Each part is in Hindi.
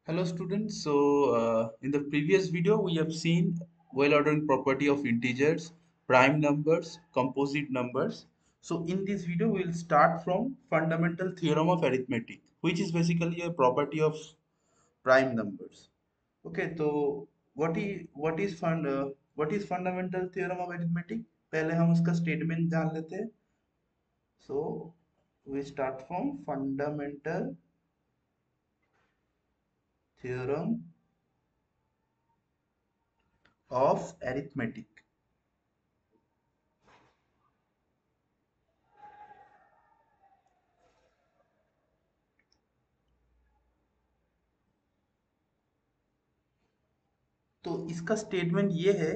Hello students. In the previous video we have seen well-ordered property of integers, prime numbers, composite numbers. So in this video we will start from fundamental theorem of arithmetic, which is basically a property of prime numbers. Okay, so what is fundamental theorem of arithmetic? पहले हम उसका statement जान लेते हैं. So we start from fundamental theorem of arithmetic. तो इसका स्टेटमेंट ये है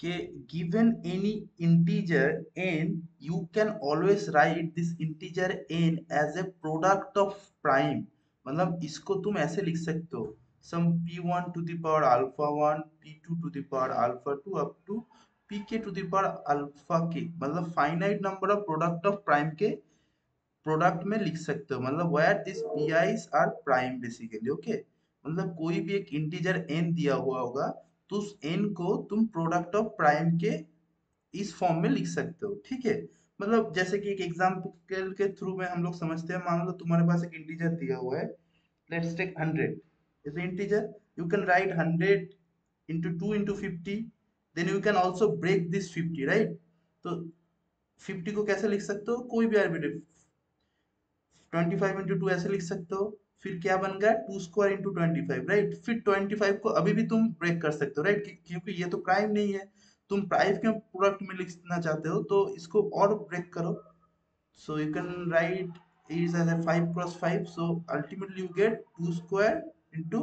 कि given any integer n you can always write this integer n as a product of prime. मतलब इसको तुम ऐसे लिख सकते हो some p1 to the power alpha 1 p2 to the power alpha 2 up to pk to the power alpha k. मतलब finite number of product of prime के प्रोडक्ट में लिख सकते हो. मतलब where this pi's are prime basically. Okay, मतलब कोई भी एक इंटीजर n दिया हुआ होगा तो उस n को तुम प्रोडक्ट ऑफ प्राइम के इस फॉर्म में लिख सकते हो. ठीक है, मतलब जैसे कि एक एग्जांपल के थ्रू में हम लोग समझते हैं. मान लो तुम्हारे पास एक इंटीजर दिया हुआ है, let's take 100 is integer. You can write 100 into 2 into 50. then you can also break this 50, right? तो 50 को कैसे लिख सकते हो? कोई भी आर्बिट्रेरी 25 इंटू टू ऐसे लिख सकते हो. फिर क्या बन गया? Two square into 25, right? फिर 25 को अभी भी तुम ब्रेक कर सकते हो, राइट? क्योंकि ये तो प्राइम नहीं है, तुम प्राइम के प्रोडक्ट में लिखना चाहते हो तो इसको और ब्रेक करो. So you can right is as a 5 cross 5. so ultimately you get 2 square into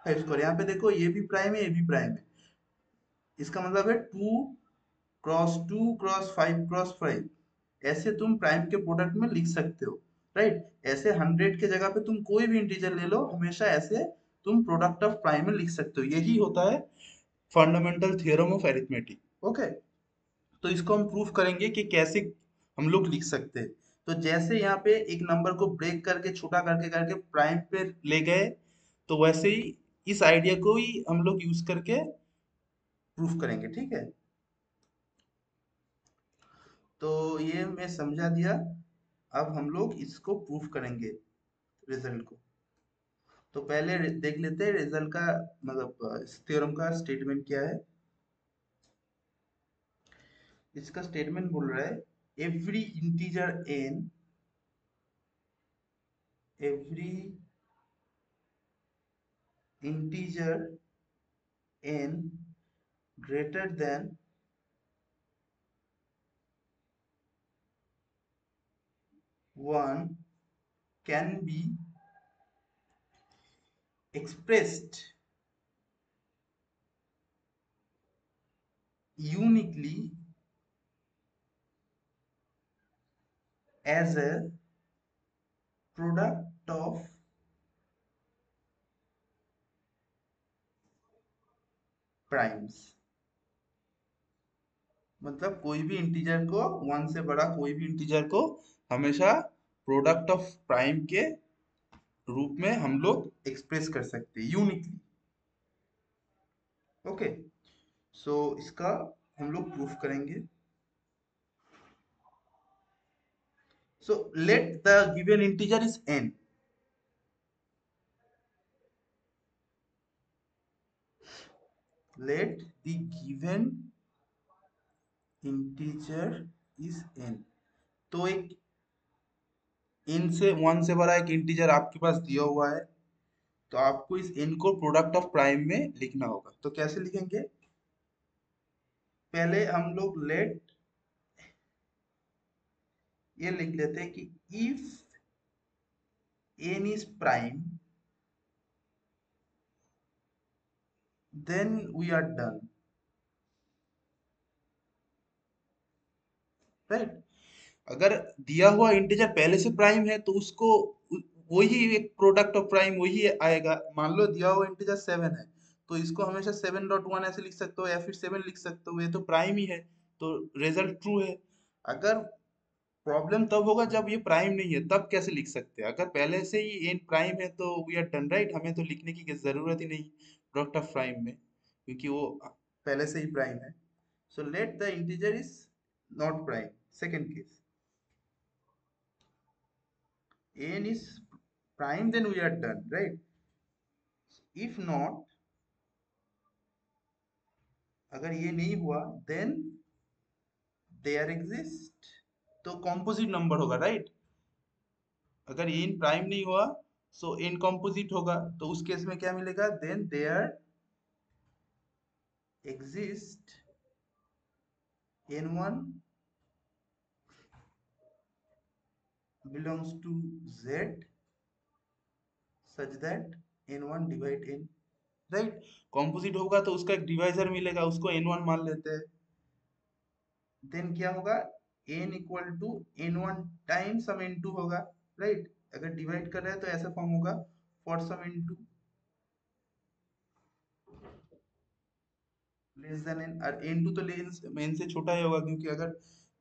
5 square. यहाँ पे देखो ये भी प्राइम है, ये भी प्राइम है. इसका मतलब है 2 क्रॉस 5 ऐसे तुम प्राइम के प्रोडक्ट में लिख सकते हो, राइट? ऐसे 100 के जगह पे तुम कोई भी इंटीजर ले लो, हमेशा ऐसे तुम प्रोडक्ट ऑफ प्राइम में लिख सकते हो. यही होता है fundamental theorem of arithmetic. Okay, तो इसको हम प्रूफ करेंगे कि कैसे हम लोग लिख सकते हैं. तो जैसे यहाँ पे एक नंबर को ब्रेक करके छोटा करके करके प्राइम पे ले गए, तो वैसे ही इस आइडिया को ही हम लोग यूज करके प्रूफ करेंगे. ठीक है, तो ये मैं समझा दिया. अब हम लोग इसको प्रूफ करेंगे, रिजल्ट को. तो पहले देख लेते हैं रिजल्ट का, मतलब इस थ्योरम का स्टेटमेंट क्या है. इसका स्टेटमेंट बोल रहा है every integer n, every integer n greater than 1 can be expressed uniquely as a product of primes. मतलब कोई भी इंटीजर को, वन से बड़ा कोई भी इंटीजर को हमेशा प्रोडक्ट ऑफ प्राइम के रूप में हम लोग एक्सप्रेस कर सकते हैं यूनिकली. ओके, सो इसका हम लोग प्रूफ करेंगे. So let the given integer is n. Let the given integer is n. तो एक n से 1 से बड़ा एक इंटीजर आपके पास दिया हुआ है, तो आपको इस n को प्रोडक्ट ऑफ प्राइम में लिखना होगा. तो कैसे लिखेंगे? पहले हम लोग लेट ये लिख लेते हैं कि if n is prime then we are done, right? अगर दिया हुआ इंटीजर पहले से प्राइम है तो उसको वही एक प्रोडक्ट ऑफ प्राइम वही आएगा. मान लो दिया हुआ इंटीजर 7 है, तो इसको हमेशा 7.1 ऐसे लिख सकते हो या फिर 7 लिख सकते हो, ये तो प्राइम ही है, तो रिजल्ट ट्रू है. अगर प्रॉब्लम तब होगा जब ये प्राइम नहीं है, तब कैसे लिख सकते हैं? अगर पहले से ही एन प्राइम है तो वी आर डन, राइट? हमें तो लिखने की जरूरत ही नहीं प्रोडक्ट ऑफ प्राइम में, क्योंकि वो पहले से ही प्राइम है। So let the integer is not prime, second case, n is prime, then we are done, right? If not, अगर ये नहीं हुआ, then there exist, तो कॉम्पोजिट नंबर होगा, राइट? अगर n प्राइम नहीं हुआ सो n कॉम्पोजिट होगा, तो उस केस में क्या मिलेगा? then there exist n1 belongs to z such that n1 divide n, right? Composite होगा तो उसका एक डिवाइजर मिलेगा, उसको n1 मान लेते हैं। देन क्या होगा? n equal to n1 times some n2 होगा, राइट? अगर डिवाइड कर रहे हैं तो ऐसा फॉर्म होगा, for some n2 less than n, और n2 तो लेस n से छोटा ही होगा, क्योंकि अगर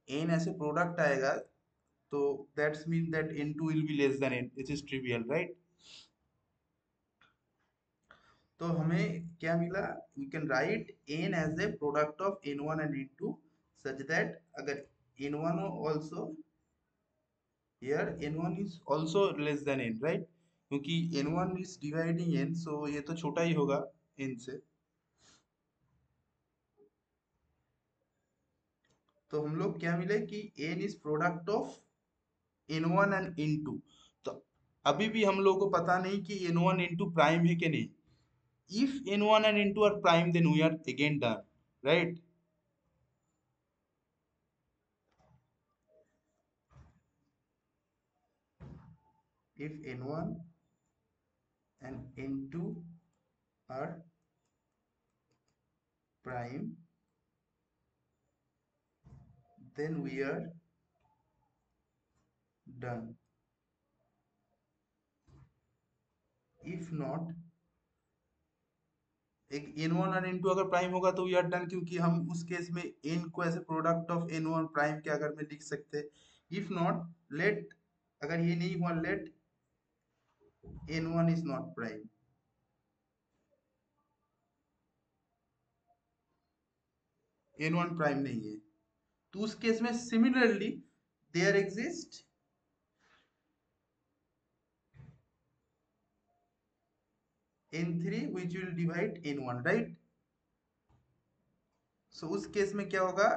n ऐसे प्रोडक्ट आएगा तो that's mean that n2 will be less than n, it is trivial, right? तो हमें क्या मिला? We can write n as a product of n1 and n2 such that अगर n1 also here n1 is also less than n, right? क्योंकि n1 is dividing n, so ये तो छोटा ही होगा n से। तो हम लोग क्या मिले कि n is product of n1 and n2। तो अभी भी हम लोग को पता नहीं कि n1 n2 प्राइम है कि नहीं। if n1 and n2 are prime, then we are again done, right? if n1 and n2 are prime, then we are done. if not, एक n1 और n2 अगर प्राइम होगा तो वी आर डन, क्योंकि हम उस केस में n को ऐसे प्रोडक्ट ऑफ n1 प्राइम के अगर में लिख सकते हैं। इफ नॉट, लेट, अगर ये नहीं हुआ, let n1 is not prime, n1 prime नहीं है, तो उस केस में similarly there exist n3 which will divide n1, right? So उस केस में क्या होगा?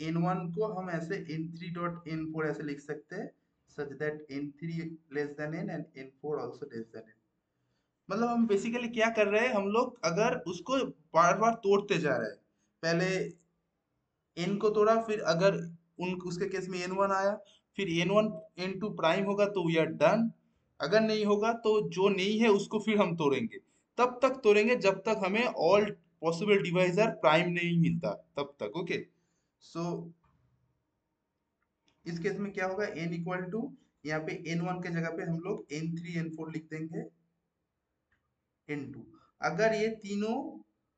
n1 को हम ऐसे n3 डॉट n4 ऐसे लिख सकते हैं, such that n3 less than n and n4 also less than n। मतलब हम बेसिकली क्या कर रहे हैं, हम लोग अगर उसको बार बार तोड़ते जा रहे हैं, पहले n को तोड़ा, फिर अगर उन उसके केस में n1 आया, फिर n1 n2 प्राइम होगा तो वी आर डन। अगर नहीं होगा तो जो नहीं है उसको फिर हम तोड़ेंगे, तब तक तोड़ेंगे जब तक हमें ऑल पॉसिबल डिवाइजर प्राइम नहीं मिलता, तब तक। ओके, सो इस केस में क्या होगा? n इक्वल टू, यहाँ पे n1 के जगह पे हम लोग n3 n4 लिख देंगे, n2। अगर ये तीनों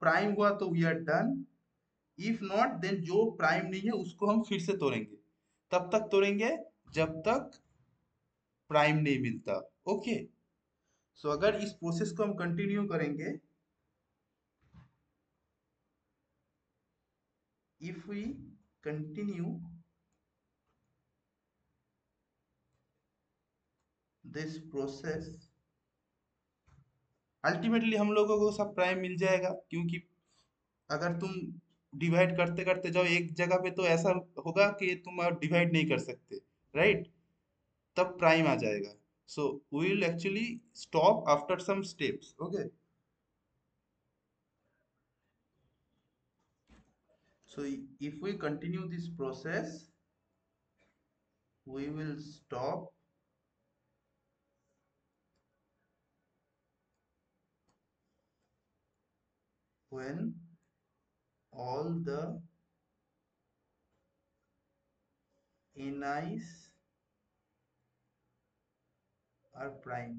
प्राइम हुआ तो we are done. If not, then जो प्राइम नहीं है उसको हम फिर से तोड़ेंगे, तब तक तोड़ेंगे जब तक प्राइम नहीं मिलता। ओके, सो अगर इस प्रोसेस को हम कंटिन्यू करेंगे, if we continue this process, ultimately हम लोगों को सब प्राइम मिल जाएगा, क्योंकि अगर तुम डिवाइड करते करते जाओ एक जगह पे तो ऐसा होगा कि तुम अब डिवाइड नहीं कर सकते, राइट? तब प्राइम आ जाएगा। So we will actually stop after some steps. Okay, so if we continue this process, we will stop when all the ni's are prime।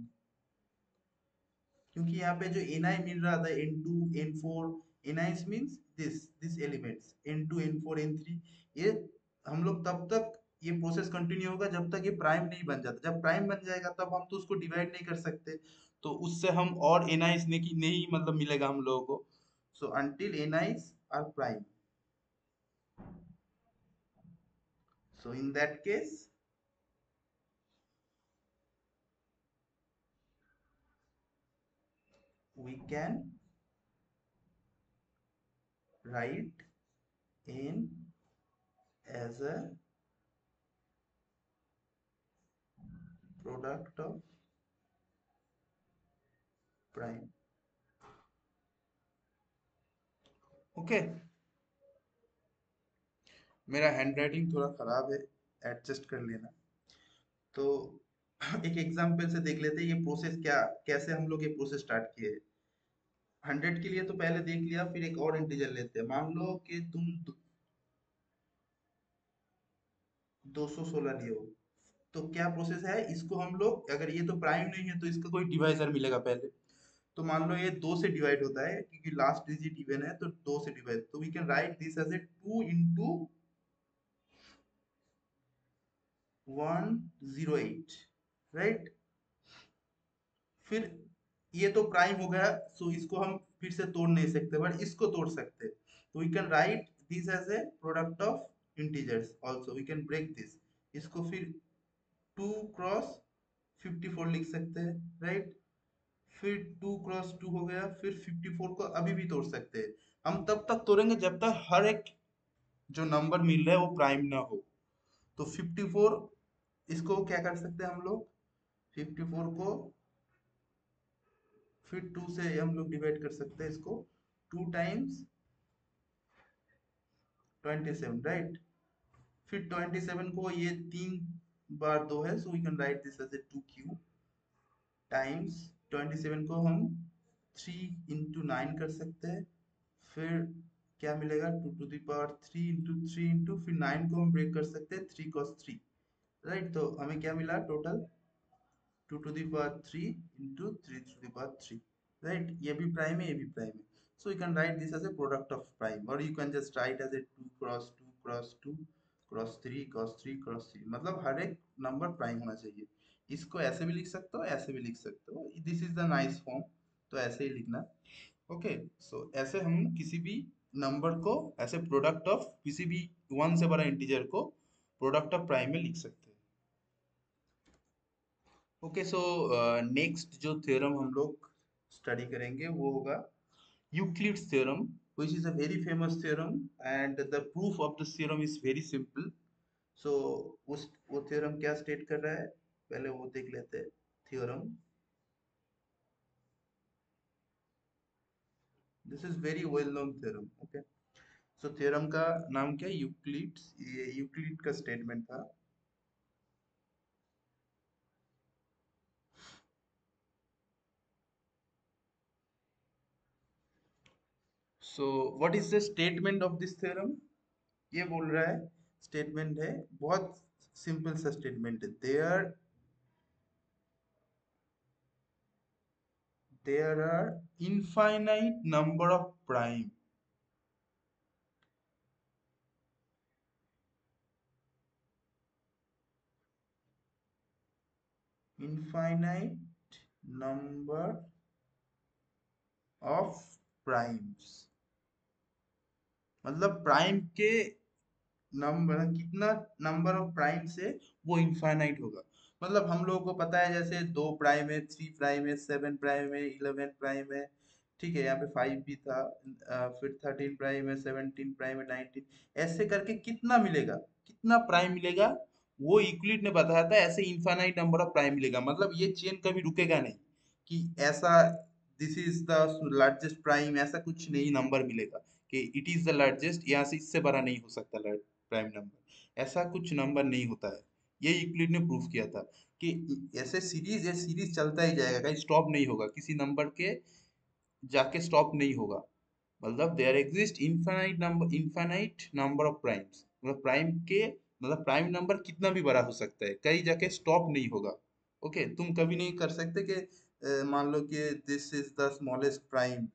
क्योंकि यहाँ पे जो ni मिल रहा था, n2 n4, ni's means this elements n2 n4 n3, ये हम लोग तब तक ये प्रोसेस कंटिन्यू होगा जब तक ये प्राइम नहीं बन जाता। जब प्राइम बन जाएगा तब हम तो उसको डिवाइड नहीं कर सकते, तो उससे हम और एनाइस नहीं मतलब मिलेगा हम लोगों को। So until n i's are prime, so in that case we can write n as a product of prime। Okay, मेरा हैंड राइटिंग थोड़ा खराब है, एडजस्ट कर लेना। तो एक एग्जांपल से देख लेते हैं ये प्रोसेस क्या, कैसे हम लोग ये प्रोसेस स्टार्ट किए। 100 के लिए तो पहले देख लिया, फिर एक और इंटीजर लेते हैं। मान लो कि तुम 216 लिए हो, तो क्या प्रोसेस है, इसको हम लोग, अगर ये तो प्राइम नहीं है तो इसका कोई डिवाइजर मिलेगा पहले। तो मान लो ये 2 से डिवाइड होता है क्योंकि लास्ट डिजिट इवन है, तो 2 से डिवाइड, तो we can write this as a 2 into 108, right. फिर ये तो प्राइम हो गया, सो इसको हम फिर से तोड़ नहीं सकते, बट इसको तोड़ सकते। तो we can write this as a product of integers also, we can break this. इसको फिर 2 क्रॉस 54 लिख सकते हैं, राइट। फिर 2 क्रॉस 2 हो गया, फिर 54 को अभी भी तोड़ सकते हैं। हम तब तक तोड़ेंगे जब तक हर एक जो नंबर मिल रहा है वो प्राइम ना हो। तो 54, इसको क्या कर सकते हैं हम लोग, 54 को फिर 2 से हम लोग डिवाइड कर सकते हैं इसको, 2 टाइम्स 27, राइट। फिर 27 को ये 3 बार 2 है, so we can write this as a 2 cube times 27 को हम 3 into 9 कर सकते हैं। फिर क्या मिलेगा, 2 to the power 3 into 3 into, फिर 9 को हम ब्रेक कर सकते हैं 3 cos 3, राइट। तो हमें क्या मिला total, 2 to the power 3 into 3 to the power 3, right। ये भी प्राइम है, ये भी प्राइम है। So you can write this as a product of prime, or you can just write as a 2 cross 2 cross 2 cross 3 cross 3 cross 3, मतलब हर एक नंबर प्राइम होना चाहिए। इसको ऐसे भी लिख सकते हो, ऐसे भी लिख सकते हो, this is the nice form, तो ऐसे ही लिखना। ओके, सो ऐसे हम किसी भी नंबर को ऐसे प्रोडक्ट ऑफ किसी भी वन से बड़ा इंटीजर को प्रोडक्ट ऑफ प्राइम में लिख सकते हैं। ओके, सो नेक्स्ट जो थ्योरम हम लोग स्टडी करेंगे वो होगा Euclid's theorem, which is a very famous theorem, and the proof of this theorem is very simple। so उस वो थ्योरम क्या स्टेट कर रहा है, पहले वो देख लेते हैं। Theorem, this is very well known theorem. Okay, so theorem का नाम क्या है, यूक्लिड्स, ये यूक्लिड का स्टेटमेंट था। So what is the statement of this theorem, ये बोल रहा है, स्टेटमेंट है, बहुत सिंपल सा स्टेटमेंट है, there are infinite number of prime, infinite number of primes, मतलब प्राइम के नंबर, कितना नंबर ऑफ प्राइम से वो इनफाइनाइट होगा। मतलब हम लोगों को पता है जैसे 2 प्राइम है, 3 प्राइम है, 7 प्राइम है, 11 प्राइम है, ठीक है, यहाँ पे 5 भी था, फिर 13 प्राइम है, 17 प्राइम है, 19, ऐसे करके कितना मिलेगा, कितना प्राइम मिलेगा, वो यूक्लिड ने बताया था ऐसे इनफाइनाइट नंबर ऑफ प्राइम मिलेगा। मतलब ये चेन कभी रुकेगा नहीं कि ऐसा this is the largest prime, ऐसा कुछ नहीं नंबर मिलेगा कि इट इज द लार्जेस्ट, यहाँ से इससे बड़ा नहीं हो सकता प्राइम नंबर, ऐसा कुछ नंबर नहीं होता है। ये यूक्लिड ने प्रूव किया था कि ऐसे सीरीज, ये सीरीज चलता ही जाएगा, कहीं स्टॉप नहीं होगा, किसी नंबर के जाके स्टॉप नहीं होगा। मतलब there exist infinite number of primes, मतलब प्राइम के, मतलब प्राइम नंबर कितना भी बड़ा हो सकता है, कहीं जाके स्टॉप नहीं होगा। ओके, तुम कभी नहीं कर सकते कि मान लो कि this is the smallest prime,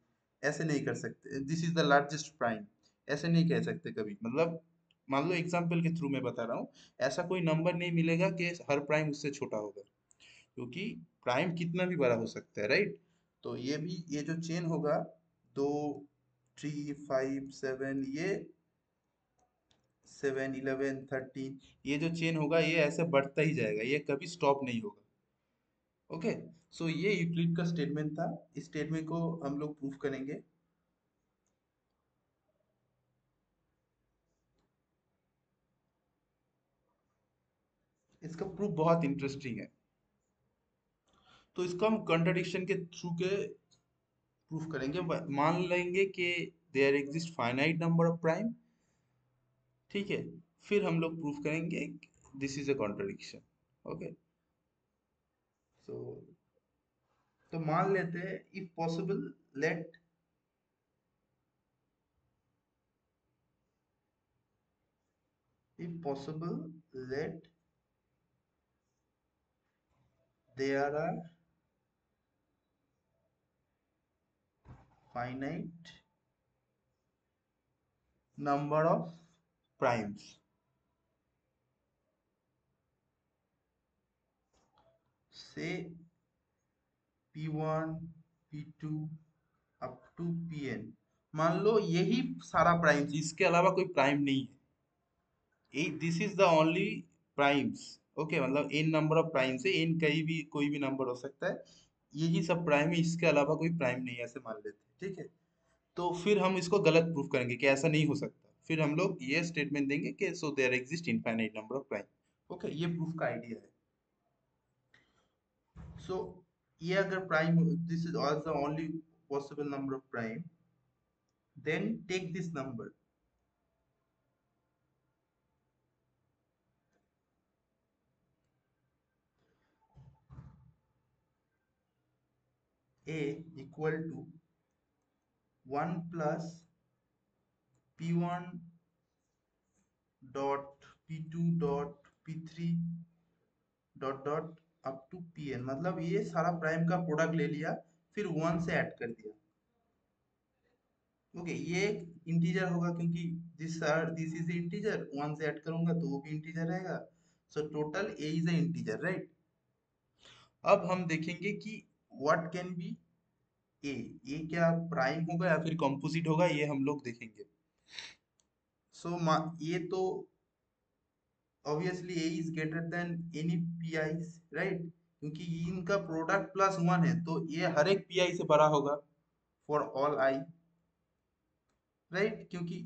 ऐसे नहीं कर सकते, this is the largest prime, ऐसे नहीं कह सकते कभी। मतलब मान लो एग्जाम्पल के थ्रू मैं बता रहा हूँ, ऐसा कोई नंबर नहीं मिलेगा कि हर प्राइम उससे छोटा होगा, क्योंकि प्राइम कितना भी बड़ा हो सकता है, राइट। तो ये भी, ये जो चेन होगा, 2, 3, 5, 7, ये 7, 11, 13, ये जो चेन होगा ये ऐसे बढ़ता ही जाएगा, ये कभी स्टॉप नहीं होगा। ओके। सो ये यूक्लिड का स्टेटमेंट था। इस स्टेटमेंट को हम लोग प्रूफ करेंगे। इसका प्रूफ बहुत इंटरेस्टिंग है। तो इसको हम कंट्राडिक्शन के थ्रू के प्रूफ करेंगे। मान लेंगे कि there exist finite number of prime, ठीक है। फिर हम लोग प्रूफ करेंगे this is a contradiction. Okay. So तो मान लेते हैं, if possible let if possible let there are finite number of primes, say p1 p2 up to pn। मान लो यही सारा प्राइम्स, इसके अलावा कोई प्राइम नहीं है, this is the only primes. Okay, मतलब n नंबर ऑफ प्राइम्स है, n कहीं भी कोई भी नंबर हो सकता है, यही सब प्राइम है, इसके अलावा कोई प्राइम नहीं है, ऐसे मान लेते हैं, ठीक है। तो फिर हम इसको गलत प्रूफ करेंगे कि ऐसा नहीं हो सकता। फिर हम लोग ये स्टेटमेंट देंगे कि so there exist infinite number of prime. Okay, ये प्रूफ का आइडिया है। सो ये अगर prime, this is also only possible number of prime, then take this number a equal to 1 plus p1 dot p2 dot p3 dot dot up to pn। मतलब ये सारा प्राइम का प्रोडक्ट ले लिया, फिर 1 से ऐड कर दिया। ओके, ये एक इंटीजर होगा, क्योंकि दिस इज इंटीजर, 1 से ऐड करूंगा तो वो भी इंटीजर रहेगा। So total A is a integer, right. अब हम देखेंगे कि व्हाट कैन बी ए, ये क्या प्राइम होगा या फिर कंपोजिट होगा, ये हम लोग देखेंगे। सो ये तो obviously A is greater then any P I, right, क्योंकि इनका प्रोडक्ट प्लस 1 है, तो ये हर एक पी आई से बड़ा होगा फॉर ऑल आई, राइट। क्योंकि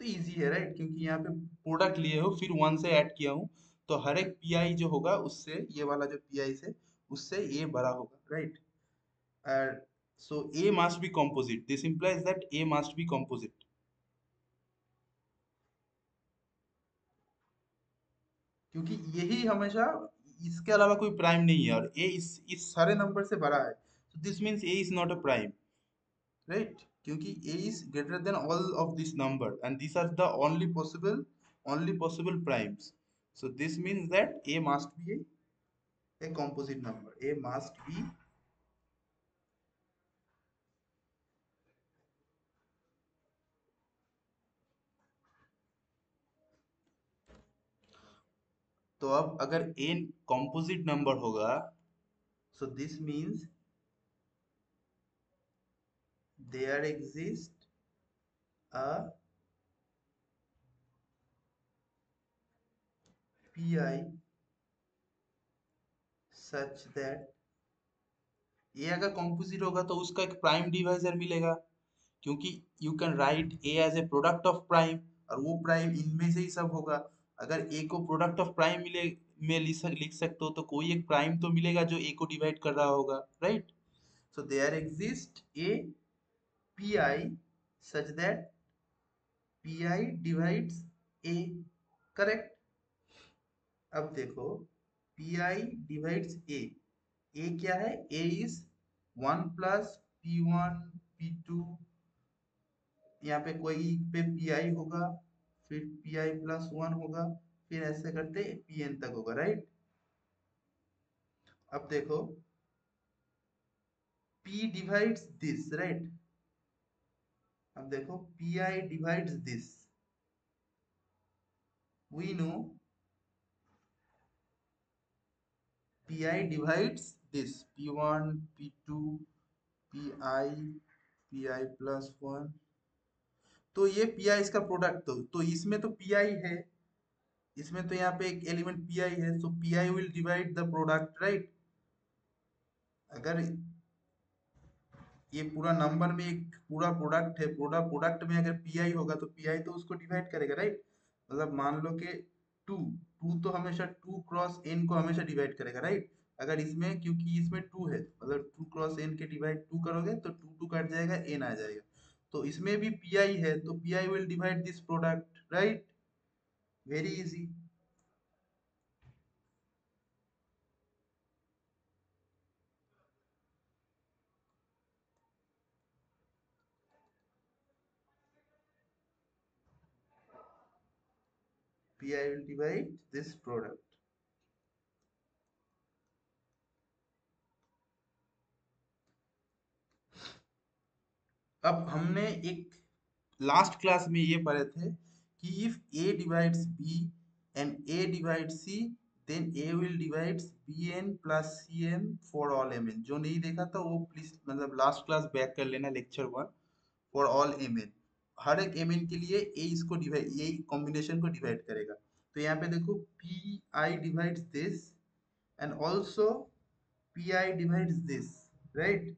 तो इजी है, राइट, क्योंकि यहाँ पे प्रोडक्ट लिए हो फिर 1 से ऐड किया हूँ, तो हर एक पीआई जो होगा उससे, ये वाला जो पीआई से, उससे ये बड़ा होगा, right. And so A must be composite, this implies that A must be composite, क्योंकि यही हमेशा, इसके अलावा कोई प्राइम नहीं है, और ए इस सारे नंबर से बड़ा है, so this means a is not a prime, right, क्योंकि a is greater than all of this number and these are the only possible primes, so this means that a must be a composite number, a must be। तो अब अगर a composite number होगा, so this means there exists a pi such that, ये अगर कॉम्पोजिट होगा तो उसका एक प्राइम डिवाइजर मिलेगा, क्योंकि you can write a as a product of prime, और वो प्राइम इनमें से ही सब होगा। अगर ए को प्रोडक्ट ऑफ प्राइम में लिख सकते हो, तो कोई एक प्राइम तो मिलेगा जो ए को डिवाइड कर रहा होगा, right. So there exist a p i such that p i divides a, correct. अब देखो, पी आई डिवाइड्स ए क्या है, ए इज 1 प्लस p1 p2, यहाँ पे कोई पे पी आई होगा, फिर पी आई प्लस 1 होगा, फिर ऐसे करते पी एन तक होगा, राइट। अब देखो, p डिवाइड्स दिस, राइट। अब देखो P i divides this, we know pi divides this p1 p2 pi pi plus 1। तो ये pi इसका प्रोडक्ट तो इसमें तो pi है, इसमें तो यहाँ पे एक एलिमेंट pi है, सो pi will divide the product, right. अगर ये पूरा नंबर में एक पूरा प्रोडक्ट है, पूरा प्रोडक्ट में अगर पी होगा तो पी तो उसको डिवाइड करेगा, राइट। मतलब मान लो कि टू टू तो हमेशा टू क्रॉस एन को हमेशा डिवाइड करेगा, राइट। अगर इसमें क्योंकि इसमें टू है, मतलब टू क्रॉस एन के डिवाइड टू करोगे तो टू टू कट जाएगा, एन आ जाएगा। तो इसमें भी पी है तो P will divide this product, right. Very easy. P will divide this product. अब हमने एक लास्ट क्लास में ये पढ़े थे कि if a divides b and a divides c, then a will divides b n plus c n for all m n. जो नहीं देखा था वो प्लीज मतलब लास्ट क्लास बैक कर लेना, lecture 1, for all m n. हर एक एम एन के लिए ए इसको डिवाइड, ये कॉम्बिनेशन को डिवाइड करेगा। तो यहाँ पे देखो P i divides this and also P i divides this, right.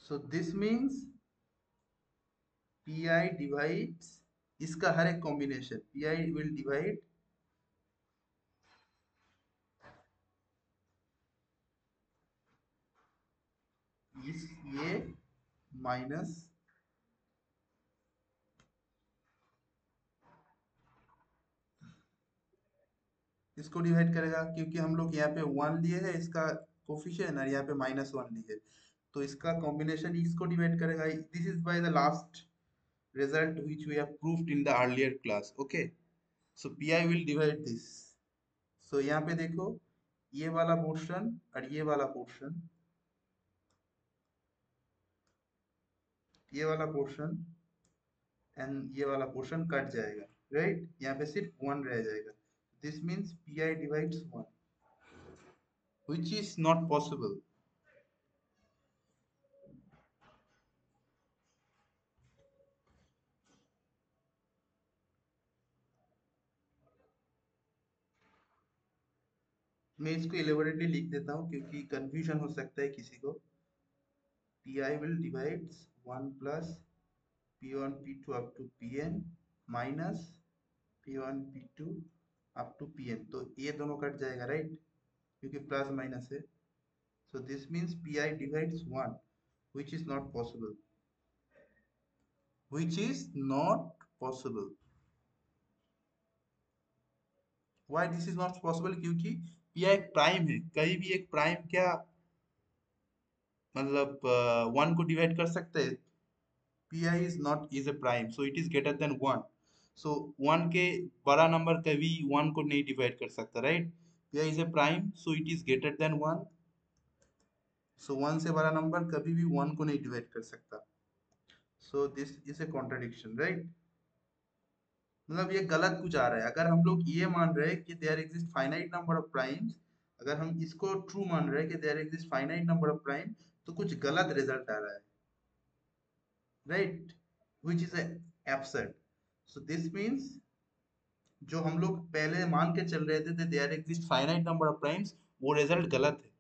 So this means pi divides इसका हर एक कॉम्बिनेशन, pi will divide इस ये माइनस इसको डिवाइड करेगा, क्योंकि हम लोग यहाँ पे वन लिए है इसका कोफिशिएंट और यहाँ पे माइनस वन लिए, तो इसका कॉम्बिनेशन इसको डिवाइड करेगा। This is by the last result which we have proved in the earlier class, okay। so pi will divide this। so यहाँ पे देखो ये वाला पोर्शन और ये वाला पोर्शन एंड ये वाला पोर्शन कट जाएगा, राइट। यहाँ पे सिर्फ वन रह जाएगा। This means P i divides one, which is not possible. मैं इसको इलेबोरेटली लिख देता हूँ क्योंकि कंफ्यूजन हो सकता है किसी को। P i will divides one plus p one p two up to p n minus p one p two up to p n. तो ये दोनों कट जाएगा, राइट, क्योंकि प्लस माइनस है। so this means pi divides 1, which is not possible, which is not possible। why this is not possible? क्योंकि pi एक प्राइम है, कहीं भी एक प्राइम क्या मतलब वन को डिवाइड कर सकते हैं। pi is not is a prime, so it is greater than 1। so 1 के बड़ा नंबर कभी 1 को नहीं डिवाइड कर सकता, right. pi is a prime, so it is greater than 1। so 1 से बड़ा नंबर कभी भी 1 को नहीं डिवाइड कर सकता। so this is a contradiction, right। मतलब ये गलत कुछ आ रहा है। अगर हम लोग ये मान रहे हैं कि there exist finite number of primes, अगर हम इसको ट्रू मान रहे हैं कि there exist finite number of prime, तो कुछ गलत रिजल्ट आ रहा है, right, which is absurd. So this means जो हम लोग पहले मान के चल रहे थे there exist finite number of primes, वो रिजल्ट गलत है।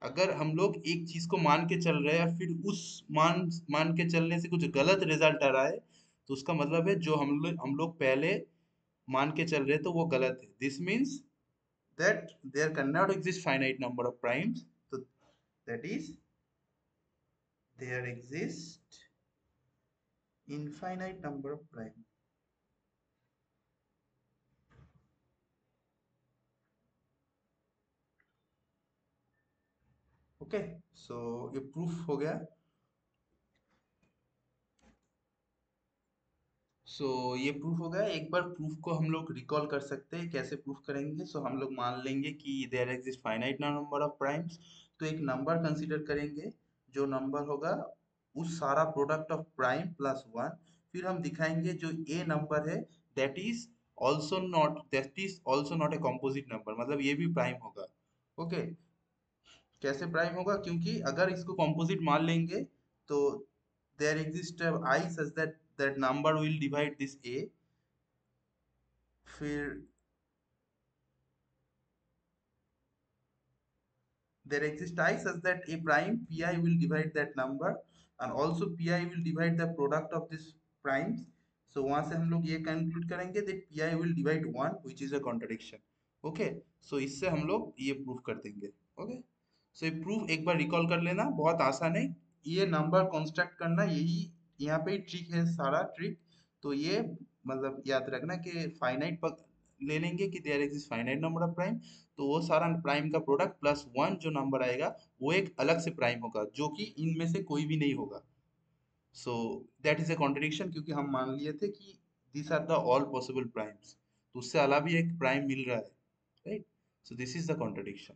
अगर हम लोग एक चीज को मान के चल रहे हैं और फिर उस मान मान के चलने से कुछ गलत रिजल्ट आ रहा है, तो उसका मतलब है जो हम लोग पहले मान के चल रहे तो वो गलत है। This means that there can not exist finite number of primes, तो that is there exist infinite number of prime. Okay, so ये प्रूफ हो गया। सो ये प्रूफ हो गया। एक बार प्रूफ को हम लोग रिकॉल कर सकते हैं, कैसे प्रूफ करेंगे। सो हम लोग मान लेंगे कि there exist finite number of primes. तो एक नंबर कंसीडर करेंगे, जो नंबर होगा उस सारा product of prime plus one, फिर हम दिखाएंगे जो ए नंबर है that is also not a composite number, मतलब ये भी प्राइम होगा। ओके, कैसे प्राइम होगा, क्योंकि अगर इसको कॉम्पोजिट मान लेंगे तो there exist i such that that number will divide this a, फिर there exists I such that a prime pi will divide that number and also pi will divide the product of this primes. So वहां से हम लोग ये कंक्लूड करेंगे that pi will divide 1 which is a contradiction. Okay, so इससे हम लोग ये प्रूफ कर देंगे। ओके, सो ये प्रूफ एक बार रिकॉल कर लेना, बहुत आसान है। ये नंबर कंस्ट्रक्ट करना, यही यहाँ पे ट्रिक है, सारा ट्रिक। तो ये मतलब याद रखना कि फाइनाइट ले लेंगे कि there exist finite number of prime, तो वो सारा प्राइम का प्रोडक्ट प्लस वन जो नंबर आएगा वो एक अलग से प्राइम होगा जो कि इनमें से कोई भी नहीं होगा। So that is a contradiction, क्योंकि हम मान लिए थे कि this are the all possible primes, तो उससे अलावा भी एक प्राइम मिल रहा है, right. So this is the contradiction.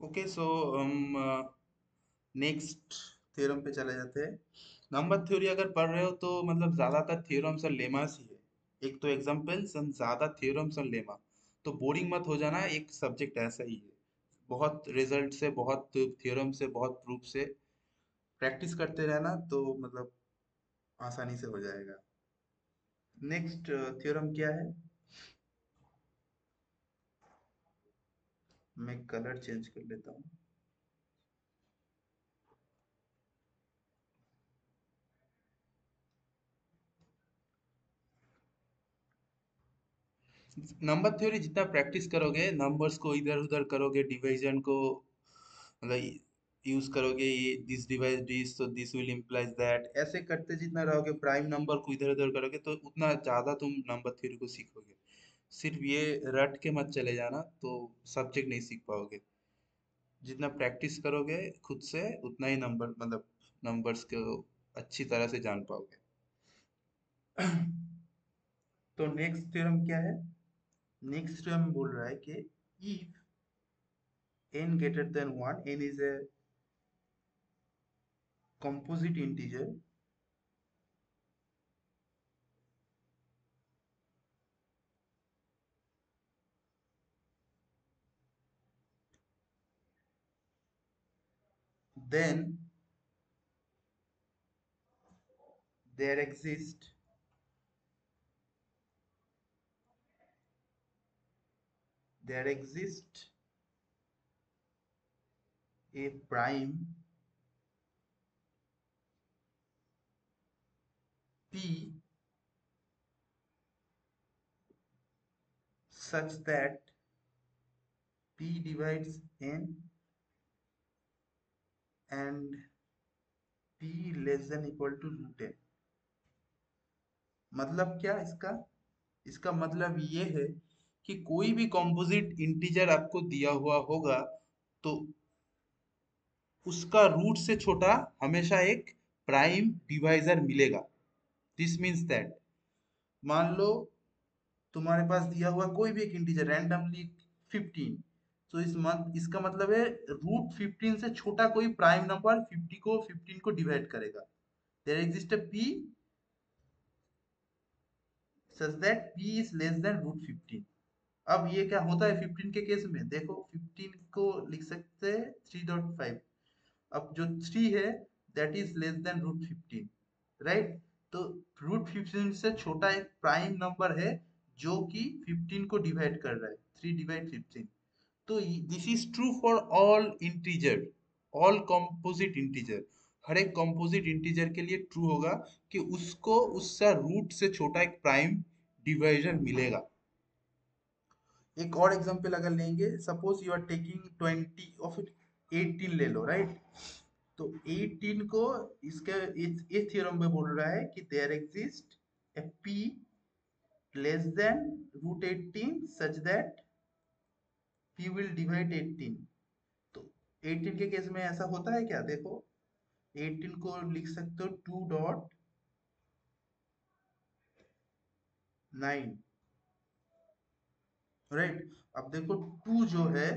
Okay, so हम नेक्स्ट थ्योरम पे चले जाते हैं। नंबर थ्योरी अगर पढ़ रहे हो तो मतलब ज्यादातर थ्योरम्स और लेमास ही है, एक तो एग्जांपल्स एंड ज्यादा थ्योरम्स और लेमा। तो बोरिंग मत हो जाना, एक सब्जेक्ट ऐसा ही है, बहुत रिजल्ट से, बहुत थ्योरम से, बहुत प्रूफ से प्रैक्टिस करते रहना तो मतलब आसानी से हो जाएगा। नेक्स्ट थ्योरम क्या है, मैं कलर चेंज कर लेता हूँ। नंबर थ्योरी जितना प्रैक्टिस करोगे, नंबर्स को इधर उधर करोगे, डिवीजन को मतलब यूज करोगे, ये दिस डिवाइड दिस तो दिस विल इम्प्लाइज दैट, ऐसे करते जितना रहोगे, प्राइम नंबर को इधर उधर करोगे तो उतना ज्यादा तुम नंबर थ्योरी को सीखोगे। सिर्फ ये रट के मत चले जाना तो सब्जेक्ट नहीं सीख पाओगे। जितना प्रैक्टिस करोगे खुद से उतना ही नंबर मतलब नंबर्स को अच्छी तरह से जान पाओगे। तो नेक्स्ट थ्योरम क्या है, नेक्स्ट थ्योरम बोल रहा है कि if n greater than 1, n is a composite integer, then there exists there exists a prime p such that p divides n and p less than equal to root n। मतलब क्या इसका, इसका मतलब ये है कि कोई भी कॉम्पोजिट इंटीजर आपको दिया हुआ होगा तो उसका रूट से छोटा हमेशा एक प्राइम डिवाइजर मिलेगा। दिस मीन्स दैट मान लो तुम्हारे पास दिया हुआ कोई भी एक इंटीजर रैंडमली 15, तो इसका मतलब है रूट 15 से छोटा कोई प्राइम नंबर 15 को डिवाइड करेगा। There exist a p such that p is less than root 15। अब ये क्या होता है 15 के केस में, देखो 15 को लिख सकते हैं 3.5। अब जो 3 है that is less than root 15, right. तो रूट 15 से छोटा एक प्राइम नंबर है जो कि 15 को डिवाइड कर रहा है, 3 डिवाइड 15। तो this is true for all integer, all composite integer. हर एक कंपोजिट इंटीजर के लिए ट्रू होगा कि उसको उसका रूट से छोटा एक प्राइम डिवाइजर मिलेगा। एक और एग्जांपल अगर लेंगे, सपोज यू आर टेकिंग 20 और फिर 18 ले लो, राइट। तो 18 को इसके इस थ्योरम में बोल रहा है कि there exist a p less than root 18 such that p will divide 18। तो 18 के केस में ऐसा होता है क्या, देखो 18 को लिख सकते हो 2.9, राइट। अब देखो 2 जो है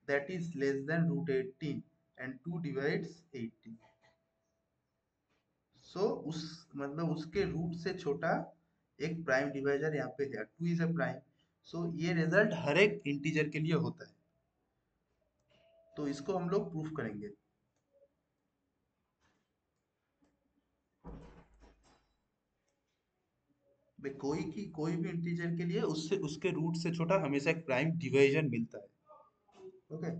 that is less than root 18 and 2 divides 18। So उस मतलब उसके रूट से छोटा एक प्राइम डिवाइजर यहाँ पे है, 2 इज अ प्राइम। सो ये रिजल्ट हर एक इंटीजर के लिए होता है, तो इसको हम लोग प्रूफ करेंगे। भाई कोई भी इंटीजर के लिए उससे उसके रूट से छोटा हमेशा एक प्राइम डिवीजन मिलता है। ओके।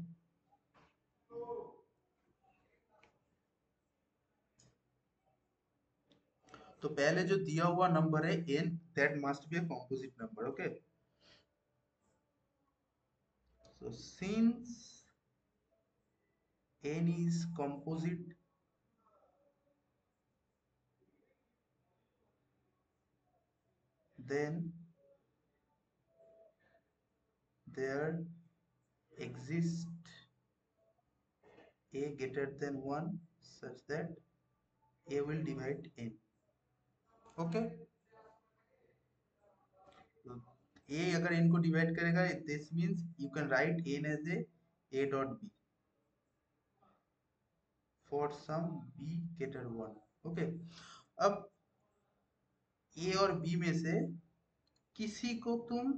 तो पहले जो दिया हुआ नंबर है n, that must be a composite number. Okay. So since n is composite, then there exists a greater than 1 such that a will divide n। Okay. तो a अगर n को डिवाइड करेगा, this means you can write n as a dot b for some b greater 1। Okay. अब a और b में से किसी को तुम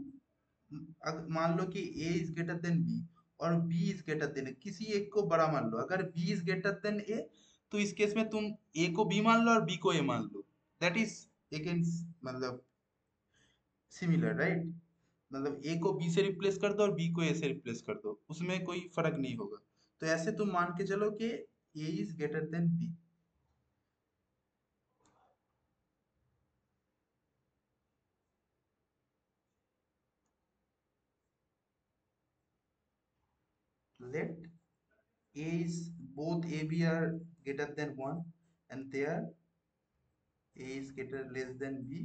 मान लो कि a is greater then b और b इज ग्रेटर देन, किसी एक को बड़ा मान लो। अगर b is greater then a तो इस केस में तुम a को b मान लो और b को a मान लो, दैट इज अगेन मतलब सिमिलर, राइट। मतलब a को b से रिप्लेस कर दो और b को a से रिप्लेस कर दो, उसमें कोई फर्क नहीं होगा। तो ऐसे तुम मान के चलो कि a is greater then b। Let a is both a b are greater than 1 and there a is greater less than b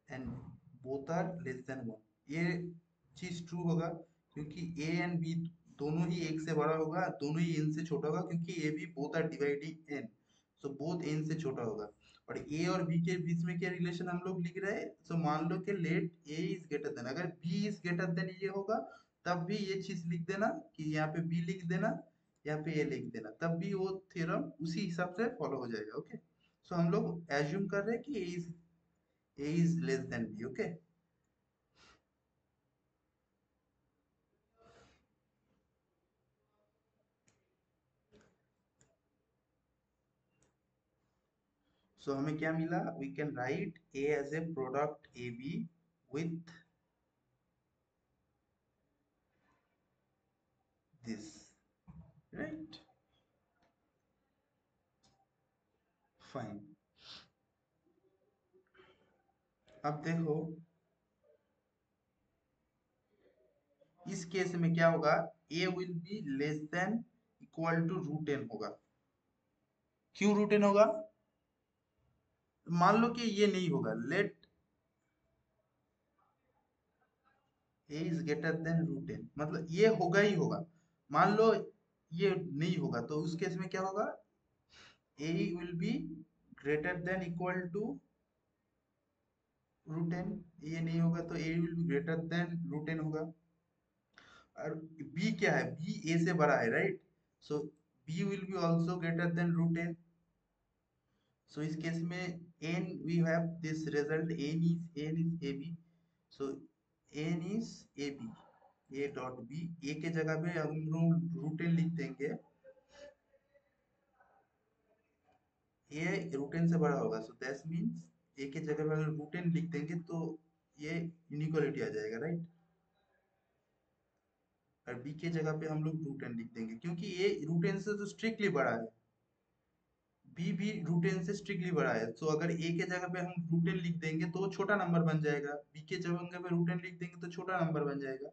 and both are less than 1। ये चीज ट्रू होगा क्योंकि ए एंड बी दोनों ही एक से बड़ा होगा, दोनों ही एन से छोटा होगा, क्योंकि a b both are dividing n, so both n से छोटा होगा। और ए और बी के बीच में क्या रिलेशन हम लोग लिख रहे हैं, सो मान लो कि let a is greater than, अगर बी इज ग्रेटर देन ये होगा तब भी ये चीज लिख देना कि यहाँ पे बी लिख देना, यहाँ पे ए लिख देना, तब भी वो थ्योरम उसी हिसाब से फॉलो हो जाएगा। ओके। सो हम लोग एज्यूम कर रहे हैं कि A is less than B। Okay। So हमें क्या मिला, we can write A as a product AB with this, right? Fine। अब देखो इस केस में क्या होगा, A will be less than equal to root n होगा। क्यों रूट एन होगा, मान लो कि ये नहीं होगा, let A is greater than root n, मतलब ये होगा ही होगा। मान लो ये नहीं होगा तो उस केस में क्या होगा, A will be greater than equal to root n. ये नहीं होगा तो a will be greater than root n होगा। और बी क्या है, बी ए से बड़ा है, right. So b will be also greater than root n. सो इस केस में n we have this result, n is a b. So n is a b, a dot b, a के जगह पे हम लोग रूट एन लिख देंगे, ए रूट एन से बड़ा होगा। सो दैट मीन्स ए के जगह पे अगर रूट एन लिख देंगे तो ये इनइक्वालिटी आ जाएगा, राइट। और बी के जगह पे हम लोग रूट एन लिख देंगे क्योंकि ये रूट एन से तो स्ट्रिक्टली बड़ा है, बी भी रूट एन से स्ट्रिक्टली बड़ा है। तो अगर ए के जगह पे हम रूट एन लिख देंगे तो वो छोटा नंबर बन जाएगा, बी के जगह पे रूट एन लिख देंगे तो छोटा नंबर बन जाएगा।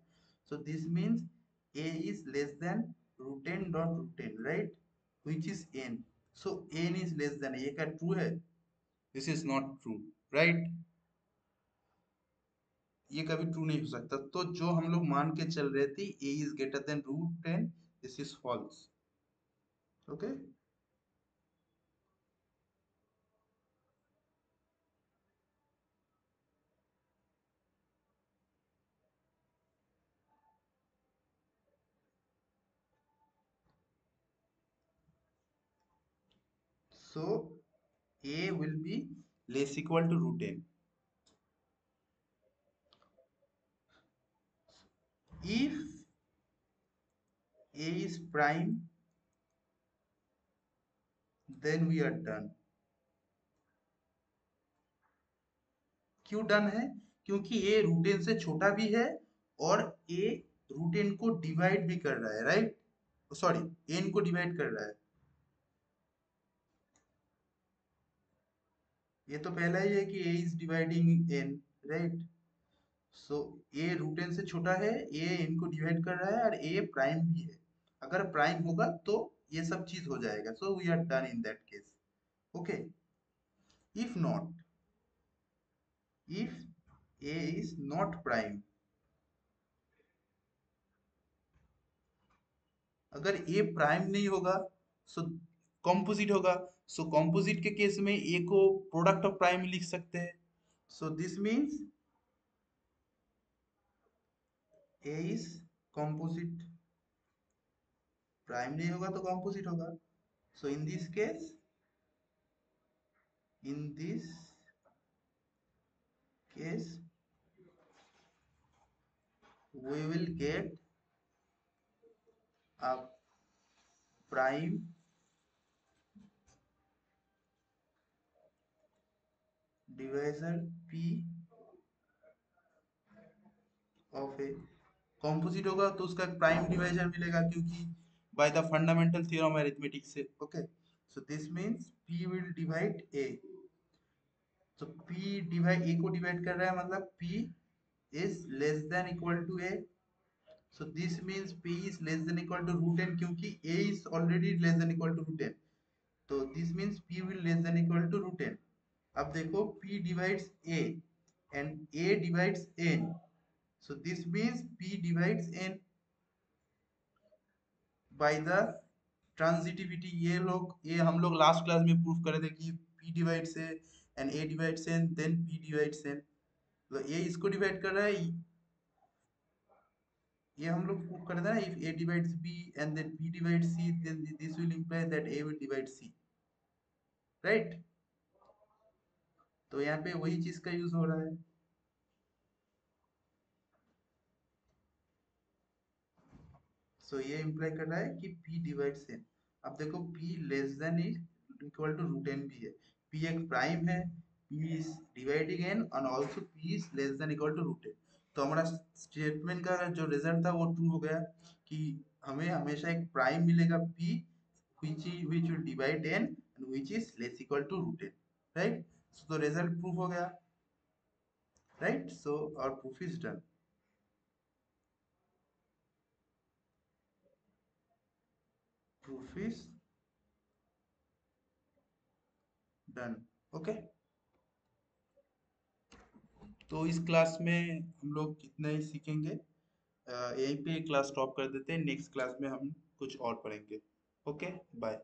So this means a is less than root n dot root n, right, which is n. So n is less than, ये क्या ट्रू है, this is not true, right. ये कभी ट्रू नहीं हो सकता। तो जो हम लोग मान के चल रहे थे a is greater than root n, this is false. Okay. so a will be less equal to root n. If a is prime, then we are done. क्यों डन है? क्योंकि a रूट एन से छोटा भी है और a रूट एन को डिवाइड भी कर रहा है, राइट? सॉरी, n को डिवाइड कर रहा है। ये तो पहला ही है कि a is dividing n, right? So a root n से छोटा है, a n को डिवाइड कर रहा है और a प्राइम भी है। अगर प्राइम होगा तो ये सब चीज हो जाएगा, so we are done in that case. Okay, if not, if a is not prime, अगर a प्राइम नहीं होगा सो कॉम्पोजिट होगा। सो कॉम्पोजिट के केस में a को प्रोडक्ट ऑफ प्राइम लिख सकते हैं। So this means a is composite, prime नहीं होगा तो कॉम्पोजिट होगा। So in this case we will get a prime divisor p of a. Composite होगा तो उसका प्राइम डिवाइजर मिलेगा, क्योंकि by the fundamental theorem arithmetic से। Okay, so this means p will divide a। तो p डिवाइड a को डिवाइड कर रहा है, मतलब p is less than equal to a। So this means p is less than equal to root n, क्योंकि a is already less than equal to root n। तो this means p will less than equal to root n। अब देखो, p divides a and a divides n, so this means p divides n by the transitivity. ये हम लोग लास्ट क्लास में प्रूफ करे थे कि p divides a and a divides n then p divides n। तो a इसको डिवाइड कर रहा है, ये हम लोग प्रूफ करे थे ना, if a divides b and then b divides c then this will imply that a will divide c, right? तो यहाँ पे वही चीज का यूज हो रहा है। सो ये इंप्लाई कर रहा है कि p डिवाइड्स n। अब देखो, p less than is equal to root n भी है, p एक प्राइम है, p is dividing n and also p is less than equal to root n। तो हमारा स्टेटमेंट का जो रिजल्ट था वो ट्रू हो गया कि हमें हमेशा एक प्राइम मिलेगा p which will divide n and which is less equal to root n, right? So the result proof हो गया, right? So our proof is done। proof is done। Okay, तो इस क्लास में हम लोग इतना ही सीखेंगे। यहीं पे क्लास स्टॉप कर देते हैं, नेक्स्ट क्लास में हम कुछ और पढ़ेंगे। Okay, bye.